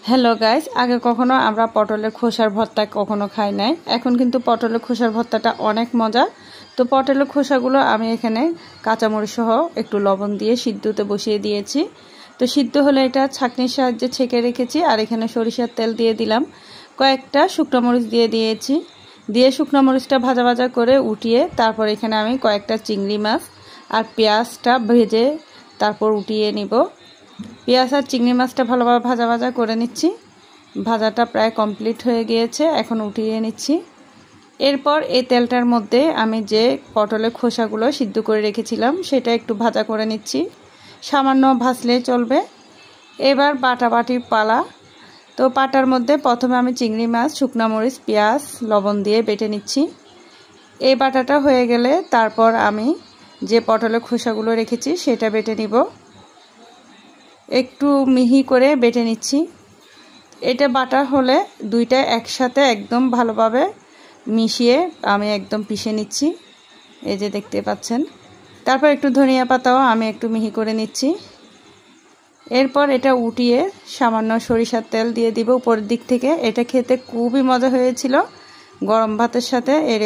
Hello guys, আগে কখনো আমরা পটলের খোসার ভর্তা কখনো খাই নাই। এখন কিন্তু পটলের খোসার ভর্তাটা অনেক মজা। তো পটলের খোসাগুলো আমি এখানে কাঁচামরিচ সহ একটু লবণ দিয়ে সিদ্ধতে বসিয়ে দিয়েছি। তো সিদ্ধ হলে এটা ছাঁকনির সাহায্যে ছেঁকে রেখেছি। আর এখানে সরিষার তেল দিয়ে দিলাম, কয়েকটা শুকনো মরিচ দিয়ে দিয়েছি। দিয়ে শুকনো মরিচটা ভাজা ভাজা করে উঠিয়ে তারপর এখানে আমি কয়েকটা চিংড়ি মাছ আর পেঁয়াজটা ভেজে তারপর উঠিয়ে নিব। পেঁয়াজ আর চিংড়ি মাছটা ভালোভাবে ভাজা ভাজা করে নিচ্ছি। ভাজাটা প্রায় কমপ্লিট হয়ে গিয়েছে, এখন উঠিয়ে নিচ্ছি। এরপর এই তেলটার মধ্যে আমি যে পটলের খোসাগুলো সিদ্ধ করে রেখেছিলাম সেটা একটু ভাজা করে নিচ্ছি। সামান্য ভাজলেই চলবে। এবার বাটাবাটির পালা। তো পাটার মধ্যে প্রথমে আমি চিংড়ি মাছ, শুকনো মরিচ, পেঁয়াজ, লবণ দিয়ে বেটে নিচ্ছি। এই বাটাটা হয়ে গেলে তারপর আমি যে পটলের খোসাগুলো রেখেছি সেটা বেটে নিব। একটু মিহি করে বেটে নিচ্ছি। এটা বাটা হলে দুইটা একসাথে একদম ভালোভাবে মিশিয়ে আমি একদম পিষে নিচ্ছি। এই যে দেখতে পাচ্ছেন। তারপর একটু ধনিয়া পাতাও আমি একটু মিহি করে নিচ্ছি। এরপর এটা উঠিয়ে সামান্য সরিষার তেল দিয়ে দিব উপরের দিক থেকে। এটা খেতে খুবই মজা হয়েছিল। গরম ভাতের সাথে এই